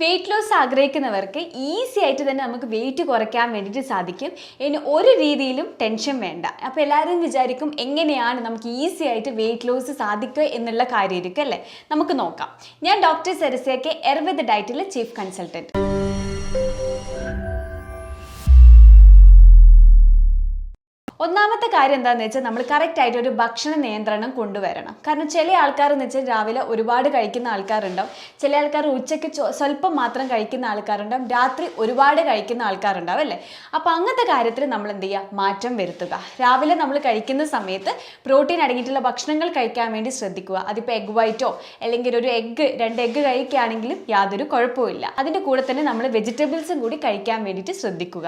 Weight loss ആഗ്രഹിക്കുന്നവർക്ക് easy ആയിട്ട് തന്നെ നമുക്ക് വെയിറ്റ് കുറയ്ക്കാൻ വേണ്ടിയിട്ട് സാധിക്കും. ഇനി ഒരു രീതിയിലും ടെൻഷൻ വേണ്ട. അപ്പോൾ എല്ലാവരും വിചാരിക്കും എങ്ങനെയാണ് നമുക്ക് ഈസി ആയിട്ട് വെയിറ്റ് ലോസ് സാധിക്കുക എന്നുള്ള കാര്യമായിരിക്കും അല്ലേ. നമുക്ക് നോക്കാം. ഞാൻ ഡോക്ടർ സെരസ്യയ്ക്ക് ആയുർവേദ ഡയറ്റിലെ ചീഫ് കൺസൾട്ടൻറ്റ്. ഒന്നാമത്തെ കാര്യം എന്താണെന്ന് വെച്ചാൽ നമ്മൾ കറക്റ്റായിട്ട് ഒരു ഭക്ഷണ നിയന്ത്രണം കൊണ്ടുവരണം. കാരണം ചില ആൾക്കാരെന്ന് വെച്ചാൽ രാവിലെ ഒരുപാട് കഴിക്കുന്ന ആൾക്കാരുണ്ടാവും, ചില ആൾക്കാർ ഉച്ചയ്ക്ക് സ്വല്പം മാത്രം കഴിക്കുന്ന ആൾക്കാരുണ്ടാവും, രാത്രി ഒരുപാട് കഴിക്കുന്ന ആൾക്കാരുണ്ടാവും അല്ലേ. അപ്പോൾ അങ്ങനത്തെ കാര്യത്തിൽ നമ്മൾ എന്ത് ചെയ്യുക, മാറ്റം വരുത്തുക. രാവിലെ നമ്മൾ കഴിക്കുന്ന സമയത്ത് പ്രോട്ടീൻ അടങ്ങിയിട്ടുള്ള ഭക്ഷണങ്ങൾ കഴിക്കാൻ വേണ്ടി ശ്രദ്ധിക്കുക. അതിപ്പോൾ എഗ് വൈറ്റോ അല്ലെങ്കിൽ ഒരു രണ്ട് എഗ്ഗ് കഴിക്കുകയാണെങ്കിലും യാതൊരു കുഴപ്പമില്ല. അതിൻ്റെ കൂടെ തന്നെ നമ്മൾ വെജിറ്റബിൾസും കൂടി കഴിക്കാൻ വേണ്ടിയിട്ട് ശ്രദ്ധിക്കുക.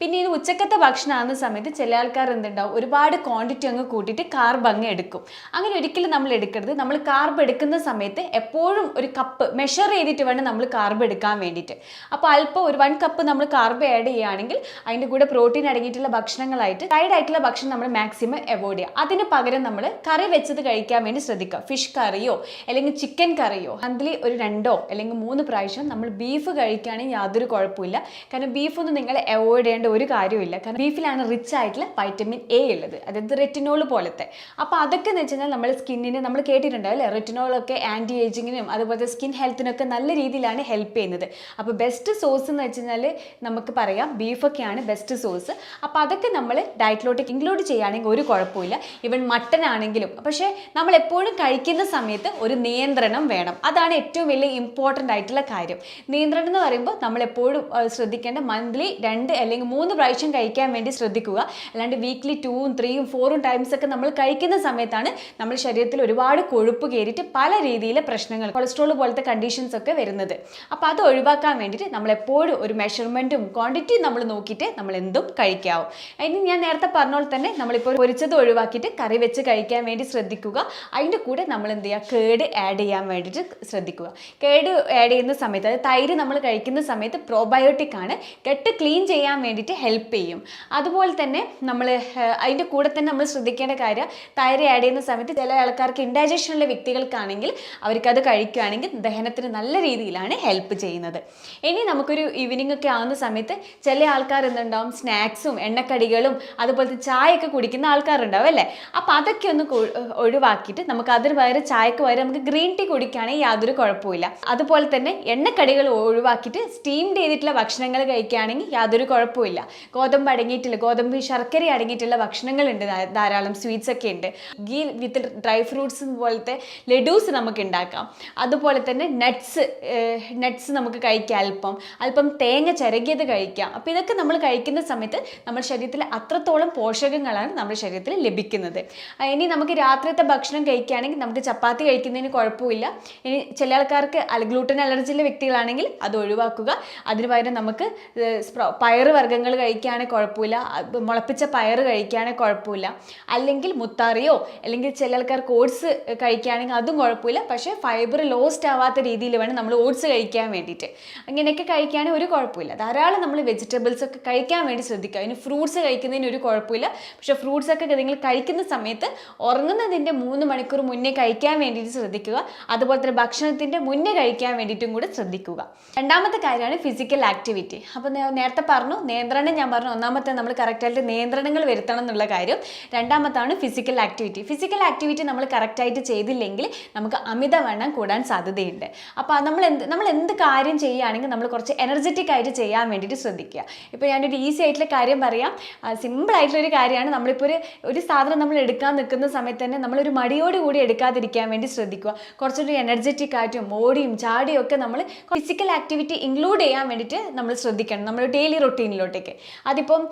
പിന്നെ ഇത് ഉച്ചക്കത്തെ ഭക്ഷണമാകുന്ന സമയത്ത് ചില ആൾക്കാർ എന്തുണ്ടാവും, ഒരുപാട് ക്വാണ്ടിറ്റി അങ്ങ് കൂട്ടിയിട്ട് കാർബ് അങ്ങ് എടുക്കും. അങ്ങനെ ഒരിക്കലും നമ്മൾ എടുക്കരുത്. നമ്മൾ കാർബ് എടുക്കുന്ന സമയത്ത് എപ്പോഴും ഒരു കപ്പ് മെഷർ ചെയ്തിട്ട് വേണം നമ്മൾ കാർബ് എടുക്കാൻ വേണ്ടിയിട്ട്. അപ്പോൾ അല്പം ഒരു 1 കപ്പ് നമ്മൾ കാർബ് ആഡ് ചെയ്യുകയാണെങ്കിൽ അതിൻ്റെ കൂടെ പ്രോട്ടീൻ അടങ്ങിയിട്ടുള്ള ഭക്ഷണങ്ങളായിട്ട് ഫ്രൈഡ് ആയിട്ടുള്ള ഭക്ഷണം നമ്മൾ മാക്സിമം അവോയ്ഡ് ചെയ്യുക. അതിന് പകരം നമ്മൾ കറി വെച്ചത് കഴിക്കാൻ വേണ്ടി ശ്രദ്ധിക്കുക. ഫിഷ് കറിയോ അല്ലെങ്കിൽ ചിക്കൻ കറിയോ മന്ത്ലി ഒരു 2 അല്ലെങ്കിൽ 3 പ്രാവശ്യം നമ്മൾ ബീഫ് കഴിക്കുകയാണെങ്കിൽ യാതൊരു കുഴപ്പമില്ല. കാരണം ബീഫൊന്നും നിങ്ങൾ അവോയ്ഡ് ചെയ്യേണ്ട ഒരു കാര്യമില്ല. കാരണം ബീഫിലാണ് റിച്ച് ആയിട്ടുള്ള വൈറ്റമിൻ എ ഉള്ളത്, അതായത് റെറ്റിനോൾ പോലത്തെ. അപ്പോൾ അതൊക്കെ എന്ന് വെച്ച് കഴിഞ്ഞാൽ നമ്മുടെ സ്കിന്നിന് നമ്മൾ കേട്ടിട്ടുണ്ടാവും അല്ലേ, റെറ്റിനോളൊക്കെ ആൻറ്റി ഏജിങ്ങിനും അതുപോലെ സ്കിൻ ഹെൽത്തിനൊക്കെ നല്ല രീതിയിലാണ് ഹെൽപ്പ് ചെയ്യുന്നത്. അപ്പോൾ ബെസ്റ്റ് സോഴ്സ് എന്ന് വെച്ച് കഴിഞ്ഞാൽ നമുക്ക് പറയാം ബീഫൊക്കെയാണ് ബെസ്റ്റ് സോഴ്സ്. അപ്പോൾ അതൊക്കെ നമ്മൾ ഡയറ്റിലോട്ട് ഇൻക്ലൂഡ് ചെയ്യുകയാണെങ്കിൽ ഒരു കുഴപ്പമില്ല. ഈവൻ മട്ടൻ ആണെങ്കിലും. പക്ഷേ നമ്മൾ എപ്പോഴും കഴിക്കുന്ന സമയത്ത് ഒരു നിയന്ത്രണം വേണം. അതാണ് ഏറ്റവും വലിയ ഇമ്പോർട്ടൻ്റ് ആയിട്ടുള്ള കാര്യം. നിയന്ത്രണം എന്ന് പറയുമ്പോൾ നമ്മൾ എപ്പോഴും ശ്രദ്ധിക്കേണ്ട മന്ത്ലി 2 അല്ലെങ്കിൽ 3 പ്രാവശ്യം കഴിക്കാൻ വേണ്ടി ശ്രദ്ധിക്കുക. അല്ലാണ്ട് വീക്ക്ലി 2ഉം 3ഉം 4ഉം ടൈംസ് ഒക്കെ നമ്മൾ കഴിക്കുന്ന സമയത്താണ് നമ്മുടെ ശരീരത്തിൽ ഒരുപാട് കൊഴുപ്പ് കയറിയിട്ട് പല രീതിയിലെ പ്രശ്നങ്ങൾ, കൊളസ്ട്രോൾ പോലത്തെ കണ്ടീഷൻസ് ഒക്കെ വരുന്നത്. അപ്പോൾ അത് ഒഴിവാക്കാൻ വേണ്ടിയിട്ട് നമ്മൾ എപ്പോഴും ഒരു മെഷർമെൻറ്റും ക്വാണ്ടിറ്റിയും നമ്മൾ നോക്കിയിട്ട് നമ്മൾ എന്തും കഴിക്കാവും. അതിന് ഞാൻ നേരത്തെ പറഞ്ഞ പോലെ തന്നെ നമ്മളിപ്പോൾ പൊരിച്ചത് ഒഴിവാക്കിയിട്ട് കറി വെച്ച് കഴിക്കാൻ വേണ്ടി ശ്രദ്ധിക്കുക. അതിൻ്റെ കൂടെ നമ്മൾ എന്ത് ചെയ്യുക, കേട് ആഡ് ചെയ്യാൻ വേണ്ടിയിട്ട് ശ്രദ്ധിക്കുക. കേട് ആഡ് ചെയ്യുന്ന സമയത്ത്, അതായത് തൈര് നമ്മൾ കഴിക്കുന്ന സമയത്ത് പ്രോബയോട്ടിക് ആണ്, ഗട്ട് ക്ലീൻ ചെയ്യാൻ വേണ്ടിയിട്ട് ഹെൽപ്പ് ചെയ്യും. അതുപോലെ തന്നെ നമ്മൾ അതിൻ്റെ കൂടെ തന്നെ നമ്മൾ ശ്രദ്ധിക്കേണ്ട കാര്യം, തൈര് ആഡ് ചെയ്യുന്ന സമയത്ത് ചില ആൾക്കാർക്ക് ഇൻഡൈജഷനുള്ള വ്യക്തികൾക്കാണെങ്കിൽ അവർക്കത് കഴിക്കുകയാണെങ്കിൽ ദഹനത്തിന് നല്ല രീതിയിലാണ് ഹെൽപ്പ് ചെയ്യുന്നത്. ഇനി നമുക്കൊരു ഈവനിങ് ഒക്കെ ആവുന്ന സമയത്ത് ചില ആൾക്കാർ എന്തുണ്ടാവും, സ്നാക്സും എണ്ണക്കടികളും അതുപോലത്തെ ചായയൊക്കെ കുടിക്കുന്ന ആൾക്കാരുണ്ടാവും അല്ലേ. അപ്പോൾ അതൊക്കെ ഒന്ന് ഒഴിവാക്കിയിട്ട് നമുക്ക് അതിന് പകരം ചായക്ക് പകരം നമുക്ക് ഗ്രീൻ ടീ കുടിക്കുകയാണെങ്കിൽ യാതൊരു കുഴപ്പമില്ല. അതുപോലെ തന്നെ എണ്ണക്കടികൾ ഒഴിവാക്കിയിട്ട് സ്റ്റീംഡ് ചെയ്തിട്ടുള്ള ഭക്ഷണങ്ങൾ കഴിക്കുകയാണെങ്കിൽ യാതൊരു കുഴപ്പമില്ല. ഗോതമ്പ് അടങ്ങിയിട്ടില്ല, ഗോതമ്പ് ശർക്കര അടങ്ങിയിട്ടുള്ള ഭക്ഷണങ്ങളുണ്ട്, ധാരാളം സ്വീറ്റ്സ് ഒക്കെ ഉണ്ട്. ഗീ വിത്ത് ഡ്രൈ ഫ്രൂട്ട്സ് പോലത്തെ ലഡൂസ് നമുക്ക് ഉണ്ടാക്കാം. അതുപോലെ തന്നെ നട്ട്സ് നമുക്ക് കഴിക്കാം, അല്പം തേങ്ങ ചിരകിയത് കഴിക്കാം. അപ്പോൾ ഇതൊക്കെ നമ്മൾ കഴിക്കുന്ന സമയത്ത് നമ്മുടെ ശരീരത്തിൽ അത്രത്തോളം പോഷകങ്ങളാണ് നമ്മുടെ ശരീരത്തിൽ ലഭിക്കുന്നത്. ഇനി നമുക്ക് രാത്രിയത്തെ ഭക്ഷണം കഴിക്കുകയാണെങ്കിൽ നമുക്ക് ചപ്പാത്തി കഴിക്കുന്നതിന് കുഴപ്പമില്ല. ഇനി ചില ആൾക്കാർക്ക് ഗ്ലൂട്ടൻ അലർജിയുള്ള വ്യക്തികളാണെങ്കിൽ അത് ഒഴിവാക്കുക. അതിന് പകരം നമുക്ക് പയറ് വർഗ്ഗങ്ങൾ കഴിക്കുകയാണെങ്കിൽ കുഴപ്പമില്ല, മുളപ്പിച്ച പയറ് കഴിക്കുകയാണെങ്കിൽ കുഴപ്പമില്ല. അല്ലെങ്കിൽ മുത്താറിയോ അല്ലെങ്കിൽ ചില ആൾക്കാർക്ക് ഓട്സ് കഴിക്കുകയാണെങ്കിൽ അതും കുഴപ്പമില്ല. പക്ഷേ ഫൈബർ ലോസ്റ്റ് ആവാത്ത രീതിയിൽ വേണം നമ്മൾ ഓട്സ് കഴിക്കാൻ വേണ്ടിയിട്ട്. അങ്ങനെയൊക്കെ കഴിക്കുകയാണെങ്കിൽ ഒരു കുഴപ്പമില്ല. ധാരാളം നമ്മൾ വെജിറ്റബിൾസ് ഒക്കെ കഴിക്കാൻ വേണ്ടി ശ്രദ്ധിക്കുക. അതിന് ഫ്രൂട്ട്സ് കഴിക്കുന്നതിന് ഒരു കുഴപ്പമില്ല. പക്ഷേ ഫ്രൂട്ട്സ് ഒക്കെ നിങ്ങൾ കഴിക്കുന്ന സമയത്ത് ഉറങ്ങുന്നതിൻ്റെ 3 മണിക്കൂർ മുന്നേ കഴിക്കാൻ വേണ്ടിയിട്ട് ശ്രദ്ധിക്കുക. അതുപോലെ തന്നെ ഭക്ഷണത്തിൻ്റെ മുന്നേ കഴിക്കാൻ വേണ്ടിയിട്ടും കൂടെ ശ്രദ്ധിക്കുക. രണ്ടാമത്തെ കാര്യമാണ് ഫിസിക്കൽ ആക്ടിവിറ്റി. അപ്പോൾ നേരത്തെ പറഞ്ഞു നിയന്ത്രണം, ഞാൻ പറഞ്ഞു ഒന്നാമത്തെ നമ്മൾ കറക്റ്റായിട്ട് നിയന്ത്രണങ്ങൾ വരുത്തണം എന്നുള്ള കാര്യം. രണ്ടാമത്താണ് ഫിസിക്കൽ ആക്ടിവിറ്റി. ഫിസിക്കൽ ആക്ടിവിറ്റി നമ്മൾ കറക്റ്റായിട്ട് ചെയ്തില്ലെങ്കിൽ നമുക്ക് അമിതവണ്ണം കൂടാൻ സാധ്യതയുണ്ട്. അപ്പോൾ നമ്മൾ എന്ത് കാര്യം ചെയ്യുകയാണെങ്കിൽ നമ്മൾ കുറച്ച് എനർജറ്റിക് ആയിട്ട് ചെയ്യാൻ വേണ്ടിയിട്ട് ശ്രദ്ധിക്കുക. ഇപ്പോൾ ഞാനൊരു ഈസി ആയിട്ടുള്ള കാര്യം പറയാം. സിമ്പിൾ ആയിട്ടുള്ളൊരു കാര്യമാണ്. നമ്മളിപ്പോൾ ഒരു സാധനം നമ്മൾ എടുക്കാൻ നിൽക്കുന്ന സമയത്ത് തന്നെ നമ്മളൊരു മടിയോടുകൂടി എടുക്കാതിരിക്കാൻ വേണ്ടി ശ്രദ്ധിക്കുക. കുറച്ചൊരു എനർജറ്റിക് ആയിട്ടും ഓടിയും ചാടിയും ഒക്കെ നമ്മൾ ഫിസിക്കൽ ആക്ടിവിറ്റി ഇൻക്ലൂഡ് ചെയ്യാൻ വേണ്ടിയിട്ട് നമ്മൾ ശ്രദ്ധിക്കണം നമ്മുടെ ഡെയിലി റൊട്ടീനിലോട്ടേക്ക്. അതിപ്പം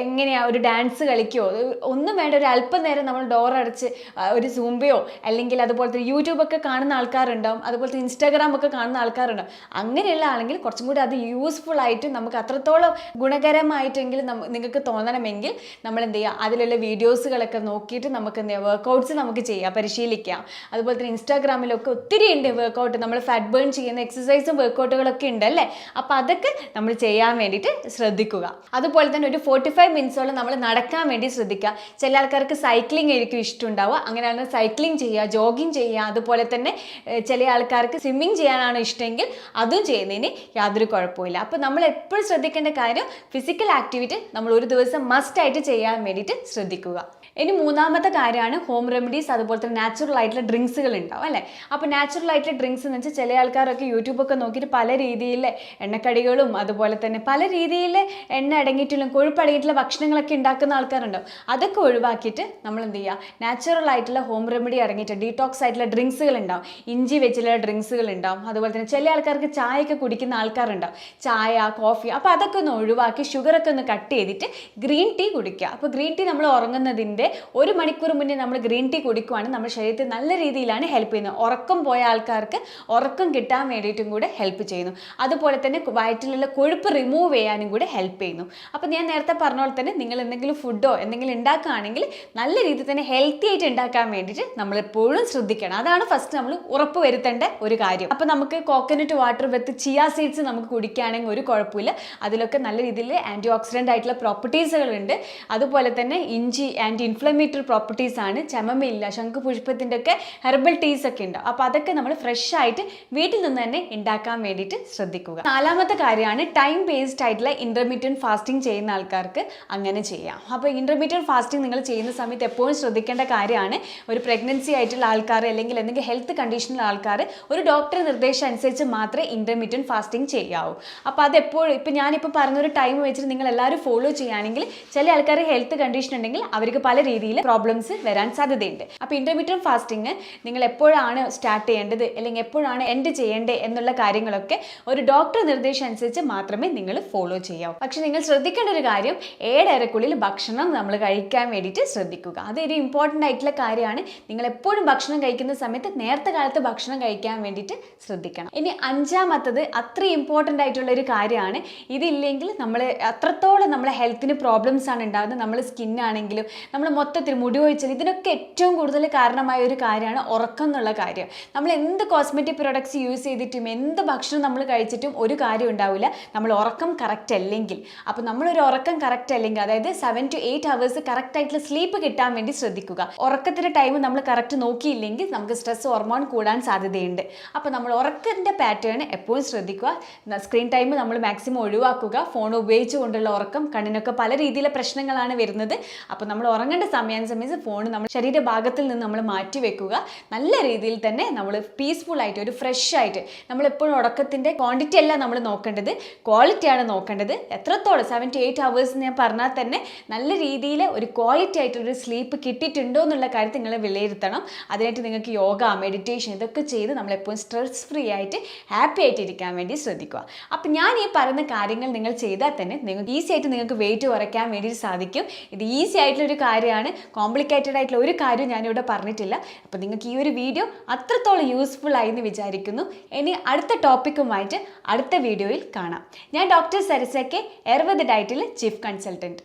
എങ്ങനെയാണ്, ഒരു ഡാൻസ് കളിക്കുകയോ ഒന്നും വേണ്ട, ഒരു അല്പം നേരം നമ്മൾ ഡോർ അടച്ച് ഒരു സൂംബയോ അല്ലെങ്കിൽ അതുപോലത്തെ യൂട്യൂബൊക്കെ കാണുന്ന ആൾക്കാരുണ്ടാവും, അതുപോലത്തെ ഇൻസ്റ്റാഗ്രാം ഒക്കെ കാണുന്ന ആൾക്കാരുണ്ടാവും. അങ്ങനെയുള്ള ആണെങ്കിൽ കുറച്ചും കൂടി അത് യൂസ്ഫുൾ ആയിട്ട് നമുക്ക് അത്രത്തോളം ഗുണകരമായിട്ടെങ്കിലും നിങ്ങൾക്ക് തോന്നണമെങ്കിൽ നമ്മൾ എന്ത് ചെയ്യുക, അതിലുള്ള വീഡിയോസുകളൊക്കെ നോക്കിയിട്ട് നമുക്ക് എന്ത് ചെയ്യുക, വർക്കൗട്ട്സ് നമുക്ക് ചെയ്യാം, പരിശീലിക്കാം. അതുപോലെ തന്നെ ഇൻസ്റ്റാഗ്രാമിലൊക്കെ ഒത്തിരി ഉണ്ട് വർക്കൗട്ട്, നമ്മൾ ഫാറ്റ് ബേൺ ചെയ്യുന്ന എക്സസൈസും വർക്കൗട്ടുകളൊക്കെ ഉണ്ട് അല്ലേ. അപ്പോൾ അതൊക്കെ നമ്മൾ ചെയ്യാൻ വേണ്ടിയിട്ട് ശ്രദ്ധിക്കുക. അതുപോലെ തന്നെ ഒരു 45 മിനിറ്റ്സോളം നമ്മൾ നടക്കാൻ വേണ്ടി ശ്രദ്ധിക്കുക. ചില ആൾക്കാർക്ക് സൈക്ലിംഗ് ആയിരിക്കും ഇഷ്ടമുണ്ടാവുക, അങ്ങനെയാണ് സൈക്ലിംഗ് ചെയ്യുക, ജോഗിങ് ചെയ്യുക. അതുപോലെ തന്നെ ചില ആൾക്കാർക്ക് സ്വിമ്മിങ് ചെയ്യാനാണ് ഇഷ്ടമെങ്കിൽ അതും ചെയ്യുന്നതിന് യാതൊരു കുഴപ്പമില്ല. അപ്പോൾ നമ്മൾ എപ്പോഴും ശ്രദ്ധിക്കേണ്ട കാര്യം ഫിസിക്കൽ ആക്ടിവിറ്റി നമ്മൾ ഒരു ദിവസം മസ്റ്റായിട്ട് ചെയ്യാൻ വേണ്ടിയിട്ട് ശ്രദ്ധിക്കുക. ഇനി മൂന്നാമത്തെ കാര്യമാണ് ഹോം റെമഡീസ്, അതുപോലെ തന്നെ നാച്ചുറൽ ആയിട്ടുള്ള ഡ്രിങ്ക്സുകൾ ഉണ്ടാവും അല്ലേ. അപ്പോൾ നാച്ചുറൽ ആയിട്ടുള്ള ഡ്രിങ്ക്സ് എന്ന് വെച്ചാൽ ചില ആൾക്കാരൊക്കെ യൂട്യൂബൊക്കെ നോക്കിയിട്ട് പല രീതിയിലെ എണ്ണക്കടികളും അതുപോലെ തന്നെ പല രീതിയിൽ എണ്ണ അടങ്ങിയിട്ടുള്ള കൊഴുപ്പ് അടങ്ങിയിട്ടുള്ള ഭക്ഷണങ്ങളൊക്കെ ഉണ്ടാക്കുന്ന ആൾക്കാരുണ്ടാവും. അതൊക്കെ ഒഴിവാക്കിയിട്ട് നമ്മൾ എന്ത് ചെയ്യുക, നാച്ചുറൽ ആയിട്ടുള്ള ഹോം റെമഡി അടങ്ങിയിട്ട് ഡീടോക്സ് ആയിട്ടുള്ള ഡ്രിങ്ക്സുകൾ ഉണ്ടാവും. ഇഞ്ചി വെച്ചുള്ള ഡ്രിങ്ക്സുകൾ ഉണ്ടാവും. അതുപോലെ തന്നെ ചില ആൾക്കാർക്ക് ചായയൊക്കെ കുടിക്കുന്ന ആൾക്കാരുണ്ടാവും, ചായ കോഫി. അപ്പോൾ അതൊക്കെ ഒന്ന് ഒഴിവാക്കി ഷുഗറൊക്കെ ഒന്ന് കട്ട് ചെയ്തിട്ട് ഗ്രീൻ ടീ കുടിക്കുക. അപ്പോൾ ഗ്രീൻ ടീ നമ്മൾ ഉറങ്ങുന്നതിൻ്റെ 1 മണിക്കൂർ മുന്നേ നമ്മൾ ഗ്രീൻ ടീ കുടിക്കുകയാണെങ്കിൽ നമ്മുടെ ശരീരത്തിൽ നല്ല രീതിയിലാണ് ഹെൽപ്പ് ചെയ്യുന്നത്. ഉറക്കം പോയ ആൾക്കാർക്ക് ഉറക്കം കിട്ടാൻ വേണ്ടിയിട്ടും കൂടെ ഹെൽപ്പ് ചെയ്യുന്നു. അതുപോലെ തന്നെ വയറ്റിലുള്ള കൊഴുപ്പ് റിമൂവ് ചെയ്യാനും കൂടെ ഹെൽപ്പ് ചെയ്യുന്നു. അപ്പോൾ ഞാൻ നേരത്തെ പറഞ്ഞ പോലെ തന്നെ നിങ്ങൾ എന്തെങ്കിലും ഫുഡോ എന്തെങ്കിലും ഉണ്ടാക്കുകയാണെങ്കിൽ നല്ല രീതിയിൽ തന്നെ ഹെൽത്തി ആയിട്ട് ഉണ്ടാക്കാൻ വേണ്ടിയിട്ട് നമ്മൾ എപ്പോഴും ശ്രദ്ധിക്കണം. അതാണ് ഫസ്റ്റ് നമ്മൾ ഉറപ്പ് വരുത്തേണ്ട ഒരു കാര്യം. അപ്പോൾ നമുക്ക് കോക്കനട്ട് വാട്ടർ വിത്ത് ചിയ സീഡ്സ് നമുക്ക് കുടിക്കുകയാണെങ്കിൽ ഒരു കുഴപ്പമില്ല. അതിലൊക്കെ നല്ല രീതിയിൽ ആൻറ്റി ഓക്സിഡൻ്റ് ആയിട്ടുള്ള പ്രോപ്പർട്ടീസുകളുണ്ട്. അതുപോലെ തന്നെ ഇഞ്ചി ആൻറ്റി ഇൻഫ്ലമേറ്ററി പ്രോപ്പർട്ടീസ് ആണ്. ചെമമില്ല, ശംഖുപുഷ്പത്തിൻ്റെ ഒക്കെ ഹെർബൽ ടീസ് ഒക്കെ ഉണ്ട്. അപ്പോൾ അതൊക്കെ നമ്മൾ ഫ്രഷ് ആയിട്ട് വീട്ടിൽ നിന്ന് തന്നെ ഉണ്ടാക്കാൻ വേണ്ടിയിട്ട് ശ്രദ്ധിക്കുക. നാലാമത്തെ കാര്യമാണ് ടൈം ബേസ്ഡ് ആയിട്ടുള്ള ഇൻ്റർമീഡിയറ്റ് ഫാസ്റ്റിംഗ് ചെയ്യുന്ന ആൾക്കാർക്ക് അങ്ങനെ ചെയ്യാം. അപ്പോൾ ഇൻ്റർമീഡിയറ്റ് ഫാസ്റ്റിംഗ് നിങ്ങൾ ചെയ്യുന്ന സമയത്ത് എപ്പോഴും ശ്രദ്ധിക്കേണ്ട കാര്യമാണ്, ഒരു പ്രഗ്നൻസി ആയിട്ടുള്ള ആൾക്കാർ അല്ലെങ്കിൽ എന്തെങ്കിലും ഹെൽത്ത് കണ്ടീഷനുള്ള ആൾക്കാർ ഒരു ഡോക്ടർ നിർദ്ദേശം അനുസരിച്ച് മാത്രമേ ഇൻ്റർമീഡിയറ്റ് ഫാസ്റ്റിംഗ് ചെയ്യാവൂ. അപ്പോൾ അതെപ്പോഴും ഇപ്പോൾ ഞാനിപ്പോൾ പറഞ്ഞൊരു ടൈം വെച്ചിട്ട് നിങ്ങൾ എല്ലാവരും ഫോളോ ചെയ്യുകയാണെങ്കിൽ ചില ആൾക്കാർ ഹെൽത്ത് കണ്ടീഷൻ ഉണ്ടെങ്കിൽ അവർക്ക് പല രീതിയിൽ പ്രോബ്ലംസ് വരാൻ സാധ്യതയുണ്ട്. അപ്പോൾ ഇൻ്റർമീഡിയറ്റ് ഫാസ്റ്റിംഗ് നിങ്ങൾ എപ്പോഴാണ് സ്റ്റാർട്ട് ചെയ്യേണ്ടത് അല്ലെങ്കിൽ എപ്പോഴാണ് എൻഡ് ചെയ്യേണ്ടത് എന്നുള്ള കാര്യങ്ങളൊക്കെ ഒരു ഡോക്ടർ നിർദ്ദേശം അനുസരിച്ച് മാത്രമേ നിങ്ങൾ ഫോളോ ചെയ്യാവൂ. പക്ഷെ നിങ്ങൾ ശ്രദ്ധിക്കേണ്ട ഒരു കാര്യം 7:30 ഭക്ഷണം നമ്മൾ കഴിക്കാൻ വേണ്ടിയിട്ട് ശ്രദ്ധിക്കുക. അതൊരു ഇമ്പോർട്ടൻ്റ് ആയിട്ടുള്ള കാര്യമാണ്. നിങ്ങൾ എപ്പോഴും ഭക്ഷണം കഴിക്കുന്ന സമയത്ത് നേരത്തെ കാലത്ത് ഭക്ഷണം കഴിക്കാൻ വേണ്ടിയിട്ട് ശ്രദ്ധിക്കണം. ഇനി അഞ്ചാമത്തത് അത്ര ഇമ്പോർട്ടൻ്റ് ആയിട്ടുള്ള ഒരു കാര്യമാണ്. ഇതില്ലെങ്കിൽ നമ്മൾ അത്രത്തോളം നമ്മളെ ഹെൽത്തിന് പ്രോബ്ലംസ് ആണ് ഉണ്ടാകുന്നത്. നമ്മൾ സ്കിന്നാണെങ്കിലും നമ്മൾ മൊത്തത്തിൽ മുടി കൊഴിച്ചൽ ഇതിനൊക്കെ ഏറ്റവും കൂടുതൽ കാരണമായ ഒരു കാര്യമാണ് ഉറക്കം എന്നുള്ള കാര്യം. നമ്മൾ എന്ത് കോസ്മെറ്റിക് പ്രൊഡക്ട്സ് യൂസ് ചെയ്തിട്ടും എന്ത് ഭക്ഷണം നമ്മൾ കഴിച്ചിട്ടും ഒരു കാര്യം ഉണ്ടാവില്ല നമ്മൾ ഉറക്കം കറക്റ്റ് അല്ലെങ്കിൽ. അപ്പോൾ നമ്മളൊരു ഉറക്കം കറക്റ്റ് അല്ലെങ്കിൽ അതായത് 7 to 8 hours കറക്റ്റ് ആയിട്ടുള്ള സ്ലീപ്പ് കിട്ടാൻ വേണ്ടി ശ്രദ്ധിക്കുക. ഉറക്കത്തിൻ്റെ ടൈം നമ്മൾ കറക്റ്റ് നോക്കിയില്ലെങ്കിൽ നമുക്ക് സ്ട്രെസ് ഹോർമോൺ കൂടാൻ സാധ്യതയുണ്ട്. അപ്പോൾ നമ്മൾ ഉറക്കത്തിൻ്റെ പാറ്റേൺ എപ്പോഴും ശ്രദ്ധിക്കുക. സ്ക്രീൻ ടൈം നമ്മൾ മാക്സിമം ഒഴിവാക്കുക. ഫോൺ ഉപയോഗിച്ചുകൊണ്ടുള്ള ഉറക്കം കണ്ണിനൊക്കെ പല രീതിയിലെ പ്രശ്നങ്ങളാണ് വരുന്നത്. അപ്പോൾ നമ്മൾ ഉറങ്ങേണ്ട സമയാനുസരിച്ച് ഫോൺ നമ്മൾ ശരീരഭാഗത്തിൽ നിന്ന് നമ്മൾ മാറ്റി വെക്കുക. നല്ല രീതിയിൽ തന്നെ നമ്മൾ പീസ്ഫുൾ ആയിട്ട് ഒരു ഫ്രഷ് ആയിട്ട് നമ്മളെപ്പോഴും ഉറക്കത്തിൻ്റെ ക്വാണ്ടിറ്റി അല്ല നമ്മൾ നോക്കേണ്ടത്, ക്വാളിറ്റിയാണ് നോക്കേണ്ടത്. എത്രത്തോളം 7 to 8 hours ഞാൻ പറഞ്ഞാൽ തന്നെ നല്ല രീതിയിൽ ഒരു ക്വാളിറ്റി ആയിട്ടൊരു സ്ലീപ്പ് കിട്ടിയിട്ടുണ്ടോ എന്നുള്ള കാര്യത്തിൽ നിങ്ങൾ വിലയിരുത്തണം. അതിനായിട്ട് നിങ്ങൾക്ക് യോഗ, മെഡിറ്റേഷൻ ഇതൊക്കെ ചെയ്ത് നമ്മളെപ്പോഴും സ്ട്രെസ് ഫ്രീ ആയിട്ട് ഹാപ്പി ആയിട്ട് ഇരിക്കാൻ വേണ്ടി ശ്രദ്ധിക്കുക. അപ്പം ഞാൻ ഈ പറയുന്ന കാര്യങ്ങൾ നിങ്ങൾ ചെയ്താൽ തന്നെ നിങ്ങൾക്ക് ഈസി ആയിട്ട് നിങ്ങൾക്ക് വെയിറ്റ് കുറയ്ക്കാൻ വേണ്ടി സാധിക്കും. ഇത് ഈസി ആയിട്ടുള്ളൊരു കാര്യമാണ്. കോംപ്ലിക്കേറ്റഡ് ആയിട്ടുള്ള ഒരു കാര്യം ഞാനിവിടെ പറഞ്ഞിട്ടില്ല. അപ്പോൾ നിങ്ങൾക്ക് ഈ ഒരു വീഡിയോ അത്രത്തോളം യൂസ്ഫുൾ ആയി എന്ന് വിചാരിക്കുന്നു. ഇനി അടുത്ത ടോപ്പിക്കുമായിട്ട് അടുത്ത വീഡിയോയിൽ കാണാം. ഞാൻ ഡോക്ടർ സരിസ കെ, ആയുർവേദ ഡയറ്റിൽ ചീഫ് കൺസൾട്ടൻറ്റ്.